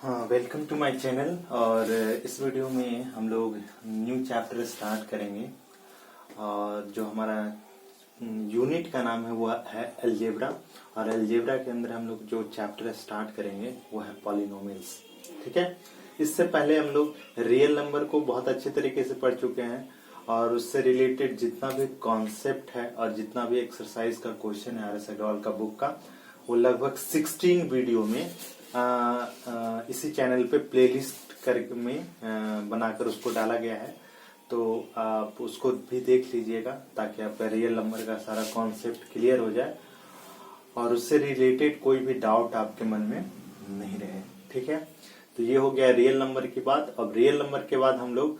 हाँ, welcome to my channel. और इस वीडियो में हम लोग न्यू चैप्टर स्टार्ट करेंगे और जो हमारा यूनिट का नाम है वो है अलजेब्रा। और अलजेब्रा के अंदर हम लोग जो चैप्टर स्टार्ट करेंगे वो है पॉलिनोमियल्स। ठीक है। इससे पहले हम लोग रियल नंबर को बहुत अच्छे तरीके से पढ़ चुके हैं और उससे रिलेटेड जितना भी कॉन्सेप्ट है और जितना भी एक्सरसाइज का क्वेश्चन है RS अग्रवाल का बुक का, वो लगभग 16 वीडियो में इसी चैनल पे प्लेलिस्ट करके में बनाकर उसको डाला गया है। तो आप उसको भी देख लीजिएगा ताकि आपका रियल नंबर का सारा कॉन्सेप्ट क्लियर हो जाए और उससे रिलेटेड कोई भी डाउट आपके मन में नहीं रहे। ठीक है। तो ये हो गया रियल नंबर की बात। अब रियल नंबर के बाद हम लोग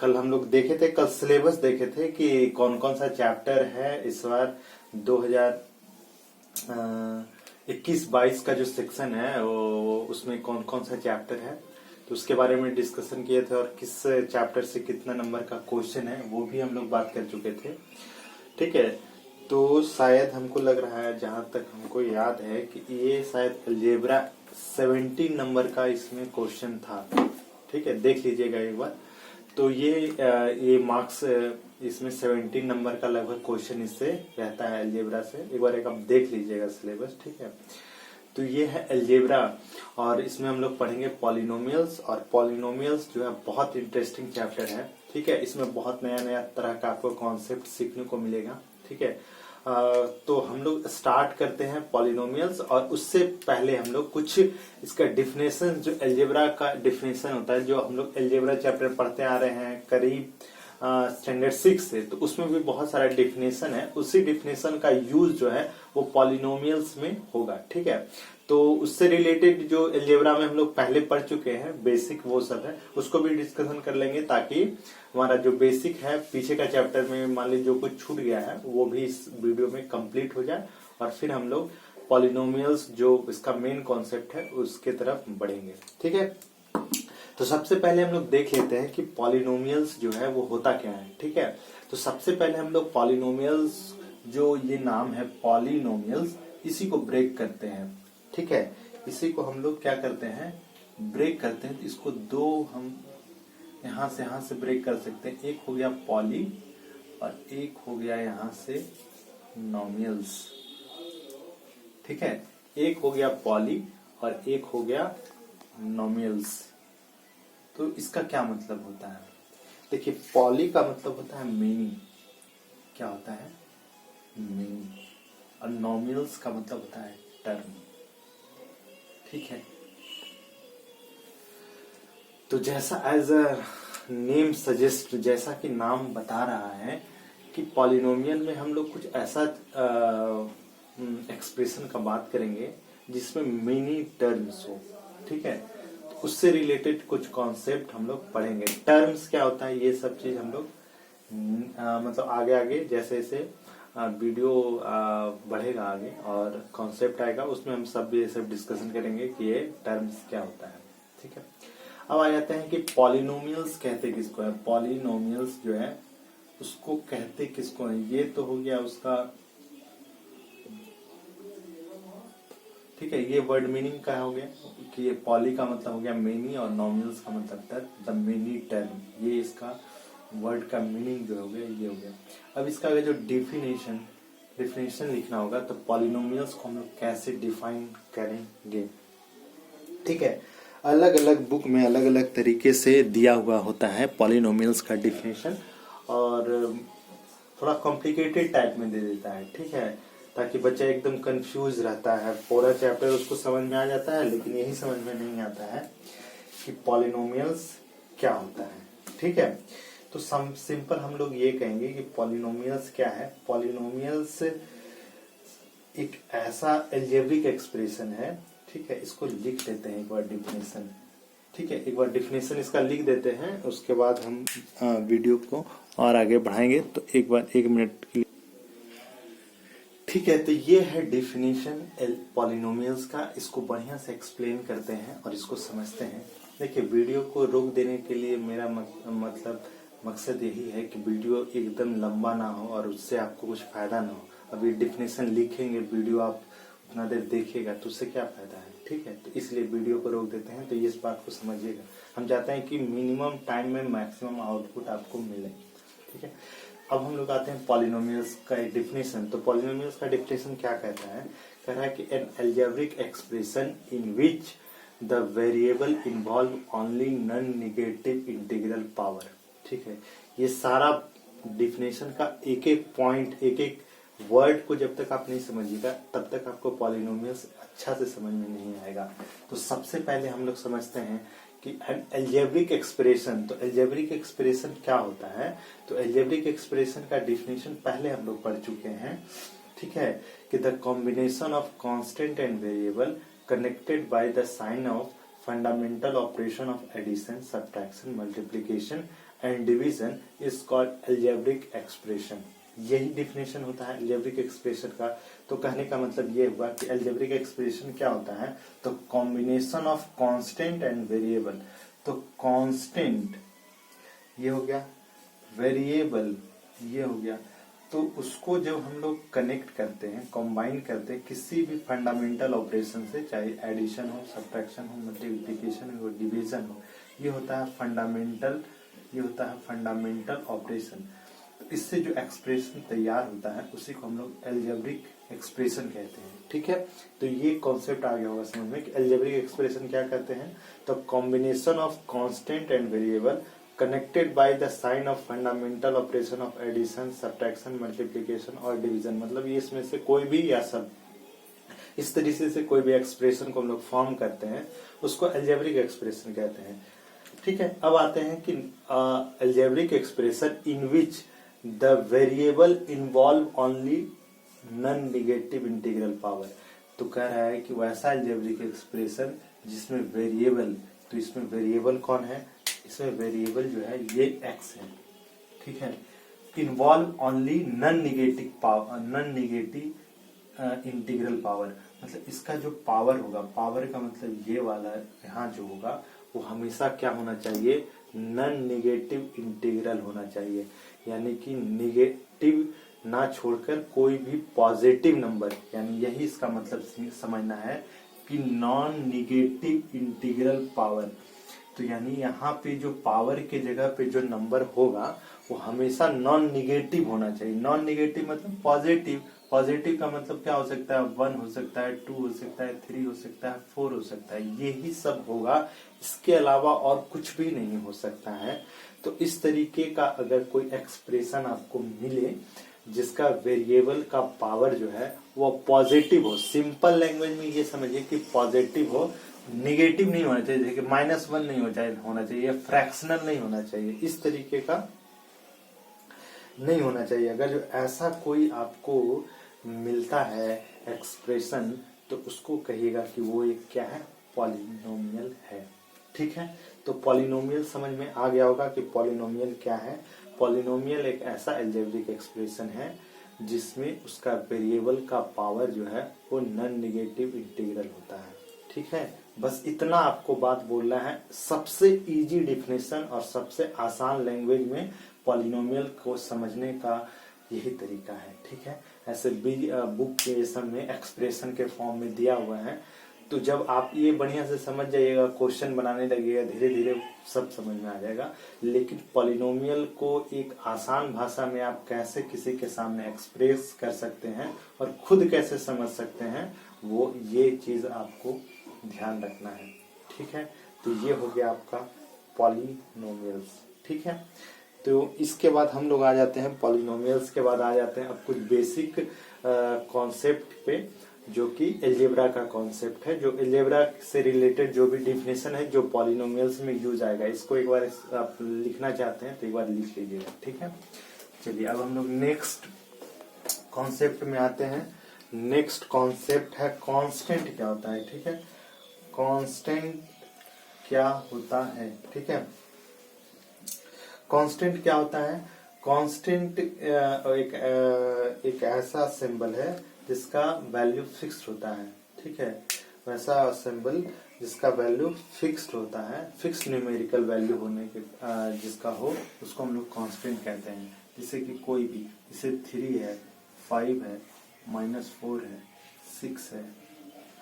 कल हम लोग देखे थे, कल सिलेबस देखे थे कि कौन कौन सा चैप्टर है इस बार 2021-22 का जो सेक्शन है वो उसमें कौन कौन सा चैप्टर है, तो उसके बारे में डिस्कशन किए थे और किस चैप्टर से कितना नंबर का क्वेश्चन है वो भी हम लोग बात कर चुके थे। ठीक है। तो शायद हमको लग रहा है, जहां तक हमको याद है, कि ये शायद अलजेब्रा 17 नंबर का इसमें क्वेश्चन था। ठीक है, देख लीजिएगा एक बार। तो ये मार्क्स इसमें 17 नंबर का लगभग क्वेश्चन इससे रहता है अलजेब्रा से। एक बार आप देख लीजिएगा सिलेबस। ठीक है। तो ये है अलजेब्रा और इसमें हम लोग पढ़ेंगे पॉलिनोमियल्स। और पॉलिनोमियल्स जो है बहुत इंटरेस्टिंग चैप्टर है। ठीक है। इसमें बहुत नया नया तरह का आपको कॉन्सेप्ट सीखने को मिलेगा। ठीक है। तो हम लोग स्टार्ट करते हैं पॉलिनोमियल्स और उससे पहले हम लोग कुछ इसका डिफिनेशन, जो अलजेब्रा का डिफिनेशन होता है, जो हम लोग अलजेब्रा चैप्टर पढ़ते आ रहे हैं करीब स्टैंडर्ड 6 से, तो उसमें भी बहुत सारा डिफिनेशन है। उसी डिफिनेशन का यूज जो है वो पॉलिनोमियल्स में होगा। ठीक है। तो उससे रिलेटेड जो अलजेब्रा में हम लोग पहले पढ़ चुके हैं बेसिक, वो सब है, उसको भी डिस्कशन कर लेंगे ताकि हमारा जो बेसिक है पीछे का चैप्टर में मान लीजिए जो कुछ छूट गया है वो भी इस वीडियो में कंप्लीट हो जाए और फिर हम लोग पॉलिनोमियल्स जो इसका मेन कॉन्सेप्ट है उसके तरफ बढ़ेंगे। ठीक है। तो सबसे पहले हम लोग देख लेते हैं कि पॉलिनोमियल्स जो है वो होता क्या है। ठीक है। तो सबसे पहले हम लोग पॉलिनोमियल्स, जो ये नाम है पॉलिनोमियल्स, इसी को ब्रेक करते हैं। ठीक है। इसी को हम लोग क्या करते हैं, ब्रेक करते हैं। तो इसको दो हम यहां से ब्रेक कर सकते हैं। एक हो गया पॉली और एक हो गया यहां से नोमियल्स। ठीक है। एक हो गया पॉली और एक हो गया नोमियल्स। तो इसका क्या मतलब होता है, देखिए, पॉली का मतलब होता है मेनी। क्या होता है, मेनी। और नोमियल्स का मतलब होता है टर्म। ठीक है। तो जैसा एज अ नेम सजेस्ट, जैसा कि नाम बता रहा है कि पॉलिनोमियल में हम लोग कुछ ऐसा एक्सप्रेशन का बात करेंगे जिसमें मेनी टर्म्स हो। ठीक है। तो उससे रिलेटेड कुछ कॉन्सेप्ट हम लोग पढ़ेंगे। टर्म्स क्या होता है, ये सब चीज हम लोग मतलब आगे आगे जैसे जैसे वीडियो बढ़ेगा आगे और कॉन्सेप्ट आएगा उसमें हम सब ये सब डिस्कशन करेंगे कि ये टर्म्स क्या होता है। ठीक है। अब आ जाते हैं कि पॉलिनोमियल्स कहते किसको है। पॉलिनोमियल्स जो है उसको कहते किसको है, ये तो हो गया उसका। ठीक है। ये वर्ड मीनिंग का हो गया कि ये पॉली का मतलब हो गया मेनी और नोमियल्स का मतलब टर्म, द मेनी टर्म। ये इसका वर्ड का मीनिंग जो हो गया ये हो गया। अब इसका अगर जो डिफिनेशन लिखना होगा तो पॉलिनोमियल्स को हम लोग कैसे डिफाइन करेंगे। ठीक है। अलग अलग बुक में अलग अलग तरीके से दिया हुआ होता है पॉलिनोमियल्स का डिफिनेशन और थोड़ा कॉम्प्लिकेटेड टाइप में दे देता है। ठीक है। ताकि बच्चा एकदम कंफ्यूज रहता है, पूरा चैप्टर उसको समझ में आ जाता है लेकिन यही समझ में नहीं आता है कि पॉलिनोमियल्स क्या होता है। ठीक है। तो सिंपल हम लोग ये कहेंगे कि पॉलिनोमियल्स क्या है। पॉलिनोमियल्स एक ऐसा अलजेब्रिक एक्सप्रेशन है। ठीक है। इसको लिख लेते हैं एक बार डिफिनेशन। ठीक है। एक बार डिफिनेशन इसका लिख देते हैं, उसके बाद हम वीडियो को और आगे बढ़ाएंगे। तो एक बार 1 मिनट के लिए। ठीक है। तो ये है डिफिनेशन पॉलिनोमियल्स का। इसको बढ़िया से एक्सप्लेन करते हैं और इसको समझते हैं। देखिए, वीडियो को रोक देने के लिए मेरा मतलब मकसद यही है कि वीडियो एकदम लंबा ना हो और उससे आपको कुछ फायदा ना हो। अभी डिफिनेशन लिखेंगे, वीडियो आप उतना देर देखेगा तो उससे क्या फायदा है, ठीक है। तो इसलिए वीडियो को रोक देते हैं। तो इस बात को समझिएगा, हम चाहते हैं कि मिनिमम टाइम में मैक्सिमम आउटपुट आपको मिले, ठीक है। अब हम लोग आते हैं पॉलिनोमियल्स का एक डिफिनेशन। तो पॉलिनोमियल्स का डिफिनेशन क्या कहता है, कह रहा है कि an algebraic expression in which the variable involve only non negative integral power, ठीक है। ये सारा डिफिनेशन का एक एक पॉइंट, एक एक वर्ड को जब तक आप नहीं समझिएगा तब तक आपको पॉलिनोमियल्स अच्छा से समझ में नहीं आएगा। तो सबसे पहले हम लोग समझते हैं कि एल्जेब्रिक एक्सप्रेशन, तो एल्जेब्रिक एक्सप्रेशन क्या होता है। तो एल्जेब्रिक एक्सप्रेशन का डिफिनेशन पहले हम लोग पढ़ चुके हैं, ठीक है, कि the combination of constant and variable connected by the sign of fundamental operation of addition, subtraction, multiplication and division is called algebraic expression. यही डिफिनेशन होता है एल्जेब्रिक एक्सप्रेशन का। तो कहने का मतलब ये हुआ कि एल्जेब्रिक एक्सप्रेशन क्या होता है, तो combination of constant and variable. तो कांस्टेंट ये हो गया, वेरिएबल ये हो गया, तो उसको जब हम लोग कनेक्ट करते हैं, कंबाइन करते हैं किसी भी फंडामेंटल ऑपरेशन से, चाहे एडिशन हो, सब्ट्रैक्शन हो, मल्टीप्लिकेशन हो, डिवीजन हो, ये होता है फंडामेंटल, ये होता है फंडामेंटल ऑपरेशन। तो इससे जो एक्सप्रेशन तैयार होता है उसी को हम लोग एल्जेब्रिक एक्सप्रेशन कहते हैं, ठीक है। तो ये कॉन्सेप्ट आ गया होगा समझ में कि एल्जेब्रिक एक्सप्रेशन क्या कहते हैं। तो combination of constant and variable connected by the sign of fundamental operation of addition, subtraction, multiplication और डिवीजन, मतलब ये इसमें से कोई भी या सब, इस तरीके से कोई भी एक्सप्रेशन को हम लोग फॉर्म करते हैं उसको एल्जेब्रिक एक्सप्रेशन कहते हैं, ठीक है। अब आते हैं कि algebraic expression in which the variable involve only non negative integral power. तो कह रहा है कि वैसा एल्जेब्रिक एक्सप्रेशन जिसमें वेरिएबल, तो इसमें वेरिएबल कौन है, इसमें वेरिएबल जो है ये x है, ठीक है। Involve only non negative power, non negative integral power, मतलब इसका जो पावर होगा, पावर का मतलब ये वाला यहाँ जो होगा वो हमेशा क्या होना चाहिए, नॉन नेगेटिव इंटीग्रल होना चाहिए, यानी कि नेगेटिव ना छोड़कर कोई भी पॉजिटिव नंबर, यानी यही इसका मतलब समझना है कि नॉन नेगेटिव इंटीग्रल पावर। तो यानी यहाँ पे जो पावर के जगह पे जो नंबर होगा वो हमेशा नॉन नेगेटिव होना चाहिए। नॉन नेगेटिव मतलब पॉजिटिव, पॉजिटिव का मतलब क्या हो सकता है, 1 हो सकता है, 2 हो सकता है, 3 हो सकता है, 4 हो सकता है, यही सब होगा, इसके अलावा और कुछ भी नहीं हो सकता है। तो इस तरीके का अगर कोई एक्सप्रेशन आपको मिले जिसका वेरिएबल का पावर जो है वो पॉजिटिव हो, सिंपल लैंग्वेज में ये समझिए कि पॉजिटिव हो, निगेटिव नहीं होना चाहिए, जैसे -1 नहीं होना चाहिए, फ्रैक्शनल नहीं होना चाहिए, इस तरीके का नहीं होना चाहिए। अगर जो ऐसा कोई आपको मिलता है एक्सप्रेशन तो उसको कहिएगा कि वो एक क्या है, पॉलिनोमियल है, ठीक है। तो पॉलिनोमियल समझ में आ गया होगा कि पॉलिनोमियल क्या है। पॉलिनोमियल एक ऐसा एल्जेब्रिक एक्सप्रेशन है जिसमें उसका वेरिएबल का पावर जो है वो नॉन नेगेटिव इंटीग्रल होता है, ठीक है। बस इतना आपको बात बोलना है। सबसे इजी डिफिनेशन और सबसे आसान लैंग्वेज में पॉलिनोमियल को समझने का यही तरीका है, ठीक है। ऐसे बुक के सामने एक्सप्रेशन के फॉर्म में दिया हुआ है, तो जब आप ये बढ़िया से समझ जाइएगा, क्वेश्चन बनाने लगेगा, धीरे धीरे सब समझ में आ जाएगा। लेकिन पॉलिनोमियल को एक आसान भाषा में आप कैसे किसी के सामने एक्सप्रेस कर सकते हैं और खुद कैसे समझ सकते हैं, वो ये चीज आपको ध्यान रखना है, ठीक है। तो ये हो गया आपका पॉलिनोमियल्स, ठीक है। तो इसके बाद हम लोग आ जाते हैं, पॉलिनोमियल्स के बाद आ जाते हैं अब कुछ बेसिक कॉन्सेप्ट पे, जो कि एल्जेब्रा का कॉन्सेप्ट है, जो एल्जेब्रा से रिलेटेड जो भी डिफिनेशन है जो पॉलिनोमियल्स में यूज आएगा, इसको एक बार आप लिखना चाहते हैं तो एक बार लिख लीजिएगा, ठीक है। चलिए अब हम लोग नेक्स्ट कॉन्सेप्ट में आते हैं। नेक्स्ट कॉन्सेप्ट है कांस्टेंट क्या होता है, ठीक है। कांस्टेंट क्या होता है, ठीक है। कांस्टेंट क्या होता है, कांस्टेंट एक ऐसा सिंबल है जिसका वैल्यू फिक्स्ड होता है, ठीक है। वैसा सिंबल जिसका वैल्यू फिक्स्ड होता है, फिक्स्ड न्यूमेरिकल वैल्यू होने के जिसका हो उसको हम लोग कांस्टेंट कहते हैं। जैसे कि कोई भी, जैसे 3 है, 5 है, -4 है, 6 है,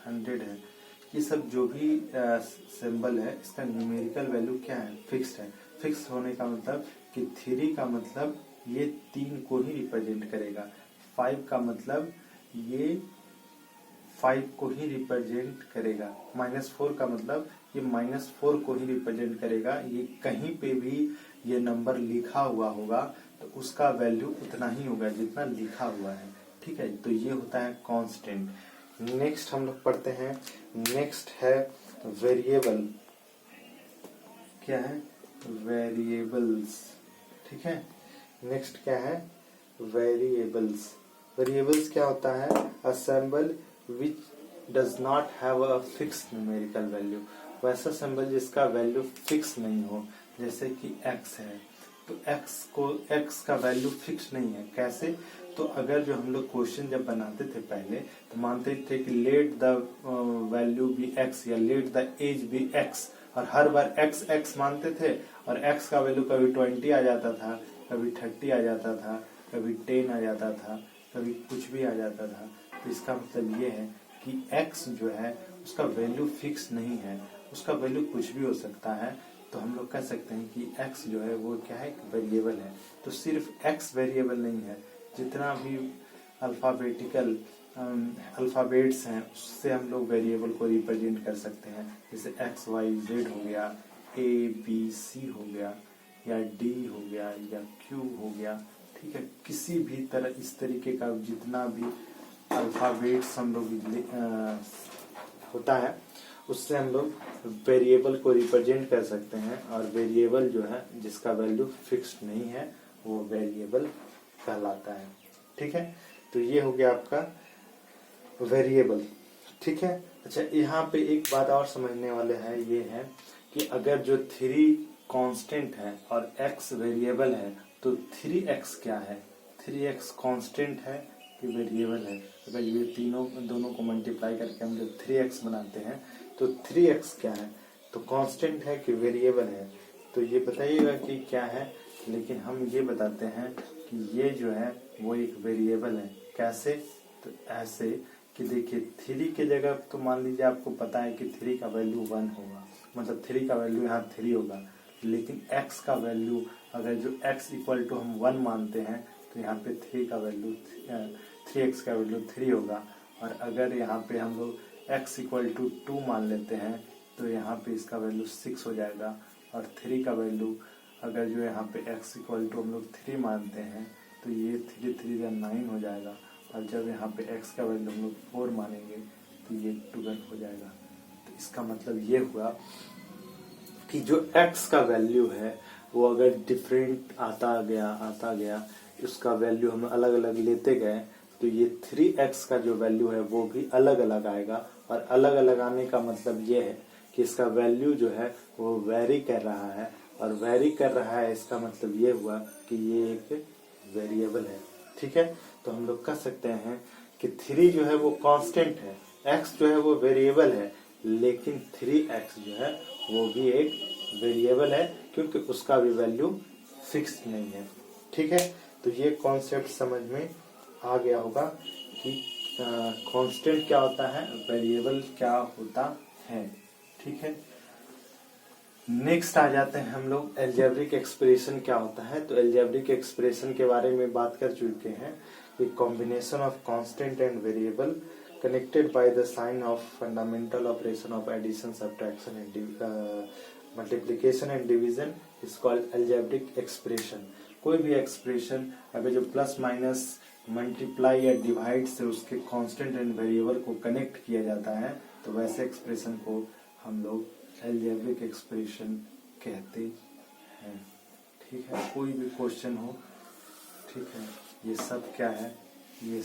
100 है, ये सब जो भी सिंबल है इसका न्यूमेरिकल वैल्यू क्या है, फिक्स्ड है। फिक्स होने का मतलब कि 3 का मतलब ये 3 को ही रिप्रेजेंट करेगा, 5 का मतलब ये 5 को ही रिप्रेजेंट करेगा, -4 का मतलब ये -4 को ही रिप्रेजेंट करेगा। ये कहीं पे भी ये नंबर लिखा हुआ होगा तो उसका वैल्यू उतना ही होगा जितना लिखा हुआ है, ठीक है। तो ये होता है कांस्टेंट। नेक्स्ट हम लोग पढ़ते हैं, नेक्स्ट है वेरिएबल। क्या है, वेरिएबल्स, ठीक है। नेक्स्ट क्या है, वेरिएबल्स। वेरिएबल्स क्या होता है, a symbol which does not have a fix numerical value, वैसा सिंबल जिसका वैल्यू फिक्स नहीं हो। जैसे कि x है तो x का वैल्यू फिक्स नहीं है। कैसे, तो अगर जो हम लोग क्वेश्चन जब बनाते थे पहले तो मानते थे कि let the value be x या let the age be x, और हर बार x मानते थे और x का वैल्यू कभी 20 आ जाता था, कभी 30 आ जाता था, कभी 10 आ जाता था, कभी कुछ भी आ जाता था। तो इसका मतलब ये है कि x जो है उसका वैल्यू फिक्स नहीं है, उसका वैल्यू कुछ भी हो सकता है। तो हम लोग कह सकते हैं कि x जो है वो क्या है, वेरिएबल है। तो सिर्फ x वेरिएबल नहीं है, जितना भी अल्फाबेटिकल अल्फाबेट्स हैं उससे हम लोग वेरिएबल को रिप्रेजेंट कर सकते हैं। जैसे x y z हो गया, a b c हो गया, या d हो गया, या q हो गया, ठीक है। किसी भी तरह इस तरीके का जितना भी अल्फाबेट्स हम लोग होता है उससे हम लोग वेरिएबल को रिप्रेजेंट कर सकते हैं। और वेरिएबल जो है जिसका वैल्यू फिक्स्ड नहीं है वो वेरिएबल कहलाता है, ठीक है। तो ये हो गया आपका वेरिएबल, ठीक है। अच्छा, यहाँ पे एक बात और समझने वाले है, ये है कि अगर जो 3 कांस्टेंट है और x वेरिएबल है तो 3x क्या है, 3x कांस्टेंट है कि वेरिएबल है। अगर ये दोनों को मल्टीप्लाई करके हम जब 3x बनाते हैं तो 3x क्या है, तो कांस्टेंट है कि वेरिएबल है, तो ये बताइएगा कि क्या है। लेकिन हम ये बताते हैं कि ये जो है वो एक वेरिएबल है। कैसे, तो ऐसे कि देखिए 3 की जगह तो मान लीजिए आपको पता है कि 3 का वैल्यू 1 होगा, मतलब 3 का वैल्यू यहाँ 3 होगा। लेकिन x का वैल्यू अगर जो x इक्वल टू हम 1 मानते हैं तो यहाँ पे 3 का वैल्यू 3x का वैल्यू 3 होगा। और अगर यहाँ पे हम लोग x इक्वल टू 2 मान लेते हैं तो यहाँ पे इसका वैल्यू 6 हो जाएगा। और 3 का वैल्यू अगर जो यहाँ पे x इक्वल टू हम लोग 3 मानते हैं तो ये 3 3 या 9 हो जाएगा। और जब यहाँ पे x का वैल्यू हम लोग 4 मानेंगे तो ये 12 हो जाएगा। तो इसका मतलब ये हुआ कि जो x का वैल्यू है वो अगर डिफरेंट आता गया उसका वैल्यू हम अलग अलग लेते गए तो ये 3x का जो वैल्यू है वो भी अलग अलग आएगा। और अलग अलग आने का मतलब ये है कि इसका वैल्यू जो है वो वेरी कर रहा है, और वेरी कर रहा है इसका मतलब ये हुआ कि ये एक वेरिएबल है, ठीक है। तो हम लोग कह सकते हैं कि 3 जो है वो कांस्टेंट है, x जो है वो वेरिएबल है, लेकिन 3x जो है वो भी एक वेरिएबल है क्योंकि उसका भी वैल्यू फिक्स नहीं है, ठीक है। तो ये कॉन्सेप्ट समझ में आ गया होगा कि कांस्टेंट क्या होता है, वेरिएबल क्या होता है, ठीक है। नेक्स्ट आ जाते हैं हम लोग एल्जेब्रिक एक्सप्रेशन क्या होता है। तो एल्जेब्रिक एक्सप्रेशन के बारे में बात कर चुके हैं कि combination of constant and variable connected by the sign of fundamental operation of addition, subtraction and multiplication and division is called algebraic expression। कोई भी एक्सप्रेशन अगर जो प्लस माइनस मल्टीप्लाई या डिवाइड से उसके कांस्टेंट एंड वेरिएबल को connect किया जाता है तो वैसे एक्सप्रेशन को हम लोग एल्जेब्रिक एक्सप्रेशन कहते हैं, ठीक है। कोई भी क्वेश्चन हो, ठीक है, ये सब क्या है, ये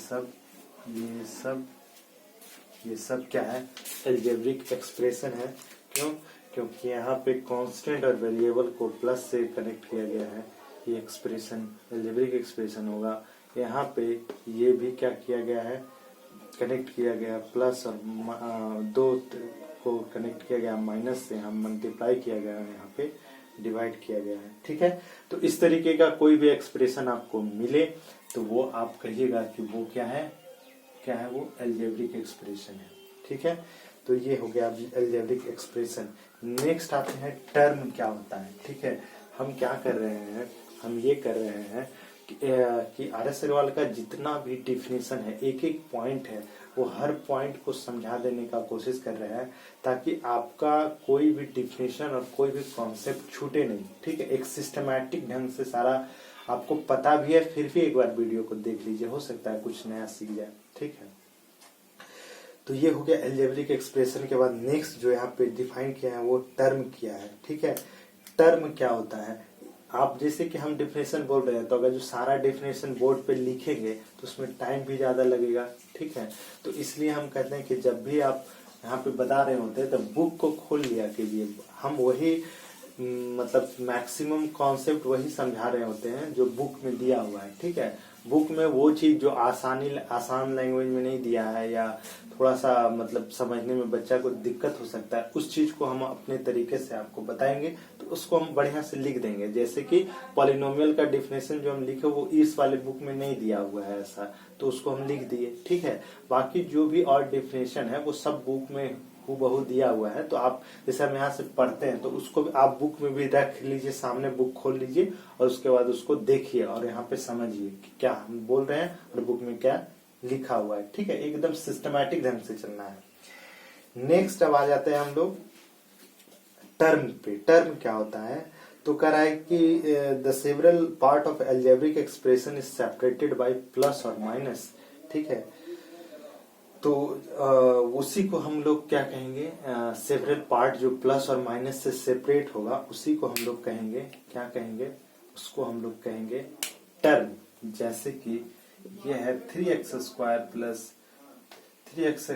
सब क्या है, एल्जेब्रिक एक्सप्रेशन है। क्यों, क्योंकि यहाँ पे कांस्टेंट और वेरिएबल को प्लस से कनेक्ट किया गया है, ये एक्सप्रेशन एल्जेब्रिक एक्सप्रेशन होगा। यहाँ पे ये भी क्या किया गया है, कनेक्ट किया गया, प्लस और 2 को कनेक्ट किया गया, माइनस से हम मल्टीप्लाई किया गया, यहाँ पे डिवाइड किया गया है, ठीक है। तो इस तरीके का कोई भी एक्सप्रेशन आपको मिले तो वो आप कहिएगा कि वो क्या है वो एल्जेब्रिक एक्सप्रेशन है। ठीक है, तो ये हो गया अलजेब्रिक एक्सप्रेशन। नेक्स्ट आते हैं टर्म क्या होता है। ठीक है, हम क्या कर रहे हैं, हम ये कर रहे हैं कि आर एस अग्रवाल का जितना भी डिफिनेशन है, एक एक पॉइंट है, वो हर पॉइंट को समझा देने का कोशिश कर रहे हैं ताकि आपका कोई भी डिफिनेशन और कोई भी कॉन्सेप्ट छूटे नहीं। ठीक है, एक सिस्टमैटिक ढंग से सारा आपको पता भी है, फिर भी एक बार वीडियो को देख लीजिए, हो सकता है कुछ नया सीख जाए। ठीक है, तो ये हो गया अलजेब्रिक एक्सप्रेशन के बाद नेक्स्ट जो यहाँ पे डिफाइन किया है वो टर्म किया है। ठीक है, टर्म क्या होता है, आप जैसे कि हम डेफिनेशन बोल रहे हैं, तो अगर जो सारा डेफिनेशन बोर्ड पे लिखेंगे तो उसमें टाइम भी ज्यादा लगेगा। ठीक है, तो इसलिए हम कहते हैं कि जब भी आप यहाँ पे बता रहे होते हैं तो बुक को खोल लिया कीजिए। हम वही मतलब मैक्सिमम कॉन्सेप्ट वही समझा रहे होते हैं जो बुक में दिया हुआ है। ठीक है, बुक में वो चीज जो आसान लैंग्वेज में नहीं दिया है या थोड़ा सा मतलब समझने में बच्चा को दिक्कत हो सकता है, उस चीज को हम अपने तरीके से आपको बताएंगे, तो उसको हम बढ़िया से लिख देंगे। जैसे कि पॉलिनोमियल का डिफिनेशन जो हम लिखे वो इस वाले बुक में नहीं दिया हुआ है ऐसा, तो उसको हम लिख दिए। ठीक है, बाकी जो भी और डिफिनेशन है वो सब बुक में हूबहू दिया हुआ है, तो आप जैसे हम यहाँ से पढ़ते हैं तो उसको भी आप बुक में भी रख लीजिए, सामने बुक खोल लीजिए और उसके बाद उसको देखिए और यहाँ पे समझिए कि क्या हम बोल रहे हैं और बुक में क्या लिखा हुआ है। ठीक है, एकदम सिस्टमैटिक ढंग से चलना है। नेक्स्ट अब आ जाते हैं हम लोग टर्म पे। टर्म क्या होता है, तो कह रहा है कि the several part of algebraic expression is separated by plus और माइनस। ठीक है, तो उसी को हम लोग क्या कहेंगे, सेवरल पार्ट जो प्लस और माइनस से सेपरेट होगा उसी को हम लोग कहेंगे, क्या कहेंगे, उसको हम लोग कहेंगे टर्म। जैसे कि ये है 3x² प्लस 3x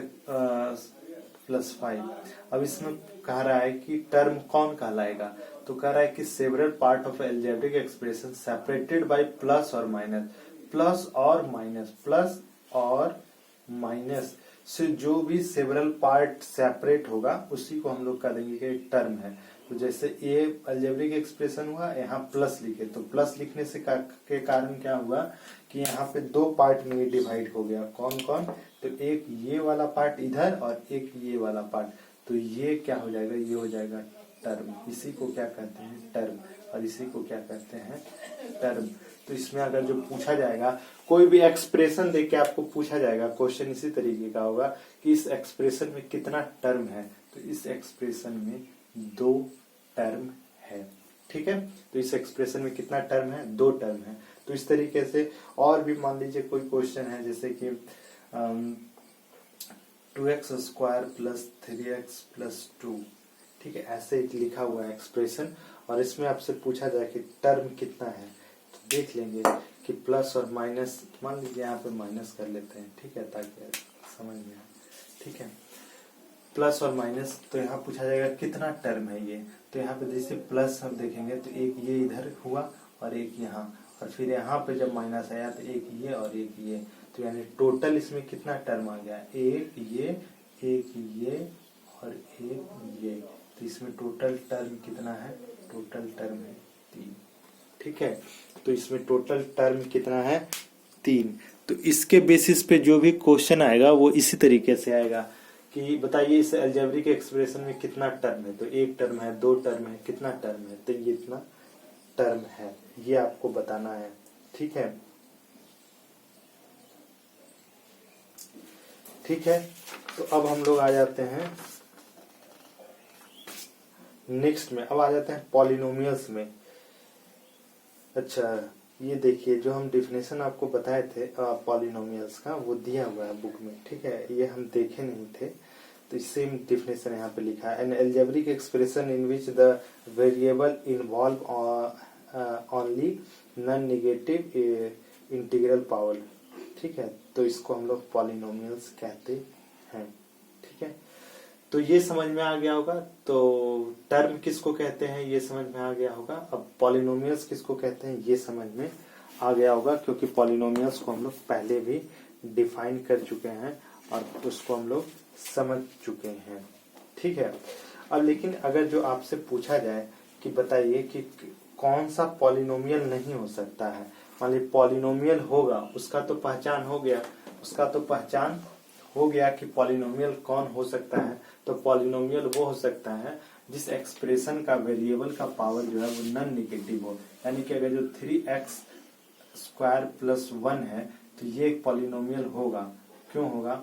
प्लस 5। अब इसमें कह रहा है कि टर्म कौन कहलाएगा, तो कह रहा है कि several part of algebraic expression separated by plus और माइनस। प्लस और माइनस, प्लस और माइनस से जो भी सेवरल पार्ट सेपरेट होगा उसी को हम लोग कह देंगे कि टर्म है। तो जैसे ये अलजेब्रिक एक्सप्रेशन हुआ, यहाँ प्लस लिखे, तो प्लस लिखने से के कारण क्या हुआ कि यहाँ पे दो पार्ट में डिवाइड हो गया। कौन कौन, तो एक ये वाला पार्ट इधर और एक ये वाला पार्ट, तो ये क्या हो जाएगा, ये हो जाएगा टर्म। इसी को क्या कहते हैं, टर्म, और इसी को क्या कहते हैं, टर्म। तो इसमें अगर जो पूछा जाएगा, कोई भी एक्सप्रेशन देख के आपको पूछा जाएगा, क्वेश्चन इसी तरीके का होगा कि इस एक्सप्रेशन में कितना टर्म है, तो इस एक्सप्रेशन में 2 टर्म है। ठीक है, तो इस एक्सप्रेशन में कितना टर्म है, 2 टर्म है। तो इस तरीके से और भी मान लीजिए कोई क्वेश्चन है जैसे कि 2x² प्लस 3x प्लस 2। ठीक है, ऐसे एक लिखा हुआ है एक्सप्रेशन, और इसमें आपसे पूछा जाए कि टर्म कितना है, तो देख लेंगे कि प्लस और माइनस, मान लीजिए यहाँ पे माइनस कर लेते हैं। ठीक है, ताकि समझ में आए। ठीक है, प्लस और माइनस, तो यहाँ पूछा जाएगा कितना टर्म है ये, तो यहाँ पे जैसे प्लस हम देखेंगे तो एक ये इधर हुआ और एक यहाँ, और फिर यहाँ पे जब माइनस आया तो एक ये और एक ये, तो यानी टोटल इसमें कितना टर्म आ गया, एक ये और एक ये, तो इसमें टोटल टर्म कितना है, टोटल टर्म है 3। ठीक है, तो इसमें टोटल टर्म कितना है, 3। तो इसके बेसिस पे जो भी क्वेश्चन आएगा वो इसी तरीके से आएगा कि बताइए इस अलजेब्रिक एक्सप्रेशन में कितना टर्म है, तो 1 टर्म है, 2 टर्म है, कितना टर्म है, तो ये इतना टर्म है, ये आपको बताना है। ठीक है, ठीक है, तो अब हम लोग आ जाते हैं नेक्स्ट में, अब आ जाते हैं पॉलिनोमियल्स में। अच्छा, ये देखिए जो हम डिफिनेशन आपको बताए थे पॉलिनोमियल्स का, वो दिया हुआ है बुक में। ठीक है, ये हम देखे नहीं थे, तो सेम डिफिनेशन यहाँ पे लिखा है, N algebraic expression in which the variable involve only non negative integral power. ठीक है, तो इसको हम लोग पॉलिनोमियल्स कहते हैं। ठीक है, तो ये समझ में आ गया होगा। तो टर्म किसको कहते हैं ये समझ में आ गया होगा। अब पॉलिनोमियल्स किसको कहते हैं ये समझ में आ गया होगा, क्योंकि पॉलिनोमियल्स को हम लोग पहले भी डिफाइन कर चुके हैं और उसको हम लोग समझ चुके हैं। ठीक है, अब लेकिन अगर जो आपसे पूछा जाए कि बताइए कि कौन सा पॉलिनोमियल नहीं हो सकता है, मान लीजिए पॉलिनोमियल होगा, उसका तो पहचान हो गया, उसका तो पहचान हो गया कि पॉलिनोमियल कौन हो सकता है, तो पॉलिनोमियल वो हो सकता है जिस एक्सप्रेशन का वेरिएबल का पावर जो है वो नॉन नेगेटिव हो। यानी कि अगर जो 3x² + 1 है तो ये एक पॉलिनोमियल होगा। क्यों होगा?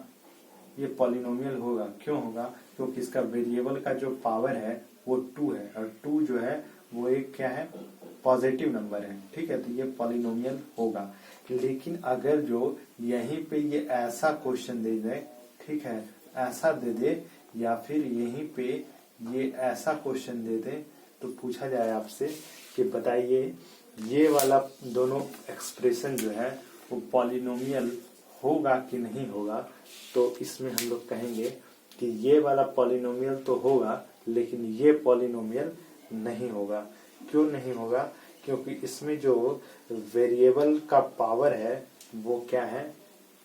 ये पॉलिनोमियल होगा, क्यों होगा? क्योंकि इसका वेरिएबल का जो पावर है वो 2 है, और 2 जो है वो एक क्या है, पॉजिटिव नंबर है। ठीक है, तो ये पॉलिनोमियल होगा। लेकिन अगर जो यहीं पे ये ऐसा क्वेश्चन दे दे, ठीक है, ऐसा दे दे, या फिर यहीं पे ये ऐसा क्वेश्चन दे दे, तो पूछा जाए आपसे कि बताइए ये वाला दोनों एक्सप्रेशन जो है वो पॉलिनोमियल होगा कि नहीं होगा, तो इसमें हम लोग कहेंगे कि ये वाला पॉलिनोमियल तो होगा लेकिन ये पॉलिनोमियल नहीं होगा। क्यों नहीं होगा? क्योंकि इसमें जो वेरिएबल का पावर है वो क्या है,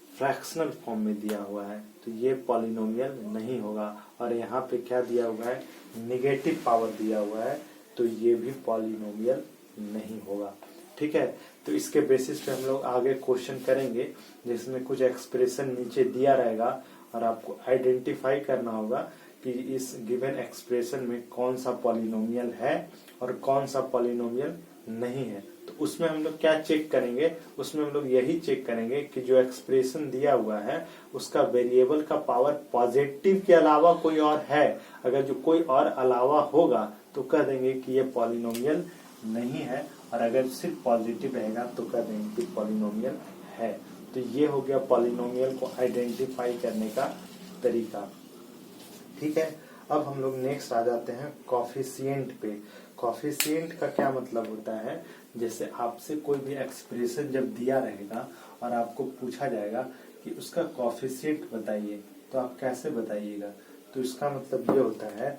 फ्रैक्शनल फॉर्म में दिया हुआ है, तो ये पॉलिनोमियल नहीं होगा। और यहाँ पे क्या दिया हुआ है, निगेटिव पावर दिया हुआ है, तो ये भी पॉलिनोमियल नहीं होगा। ठीक है, तो इसके बेसिस पे हम लोग आगे क्वेश्चन करेंगे जिसमें कुछ एक्सप्रेशन नीचे दिया रहेगा और आपको आइडेंटिफाई करना होगा कि इस गिवन एक्सप्रेशन में कौन सा पॉलिनोमियल है और कौन सा पॉलिनोमियल नहीं है। तो उसमें हम लोग क्या चेक करेंगे, उसमें हम लोग यही चेक करेंगे कि जो एक्सप्रेशन दिया हुआ है उसका वेरिएबल का पावर पॉजिटिव के अलावा कोई और है। अगर जो कोई और अलावा होगा तो कह देंगे कि ये पॉलिनोमियल नहीं है, और अगर सिर्फ पॉजिटिव रहेगा तो कह देंगे कि पॉलिनोमियल है। तो ये हो गया पॉलिनोमियल को आइडेंटिफाई करने का तरीका। ठीक है, अब हम लोग नेक्स्ट आ जाते हैं कॉफिशिएंट पे। कॉफिशिएंट का क्या मतलब होता है, जैसे आपसे कोई भी एक्सप्रेशन जब दिया रहेगा और आपको पूछा जाएगा कि उसका कॉफिशिएंट बताइए, तो आप कैसे बताइएगा? तो इसका मतलब ये होता है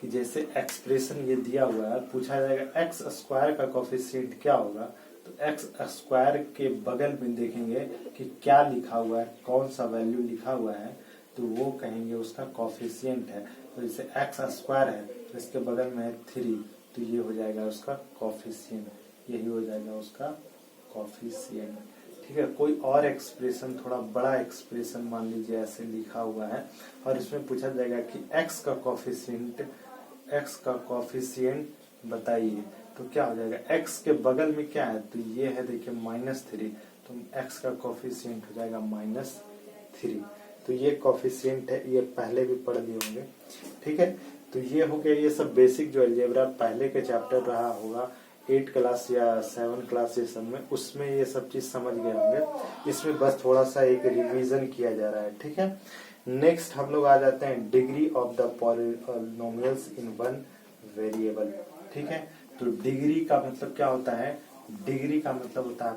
कि जैसे एक्सप्रेशन ये दिया हुआ है, पूछा जाएगा x² का कॉफिशिएंट क्या होगा, तो x² के बगल में देखेंगे कि क्या लिखा हुआ है, कौन सा वैल्यू लिखा हुआ है, तो वो कहेंगे उसका कॉफिशिएंट है। तो जैसे x² है तो इसके बगल में है 3, तो ये हो जाएगा उसका कॉफिशिएंट, यही हो जाएगा उसका कॉफिशिएंट। ठीक है, कोई और एक्सप्रेशन, थोड़ा बड़ा एक्सप्रेशन मान लीजिए ऐसे लिखा हुआ है और इसमें पूछा जाएगा कि x का कॉफिशिएंट बताइए, तो क्या हो जाएगा, x के बगल में क्या है, तो ये है देखिए -3, तो x का कॉफिशिएंट हो जाएगा -3। तो ये कॉफिशिएंट है, ये पहले भी पढ़ लिए होंगे। ठीक है, तो ये हो गया, ये सब बेसिक जो अलजेब्रा पहले के चैप्टर रहा होगा 8 क्लास या 7 क्लास ये सब में, उसमें ये सब चीज समझ गए होंगे। इसमें बस थोड़ा सा एक रिवीजन किया जा रहा है। ठीक है, नेक्स्ट हम लोग आ जाते हैं degree of the polynomials in one variable. ठीक है, तो डिग्री का मतलब क्या होता है, डिग्री का मतलब होता है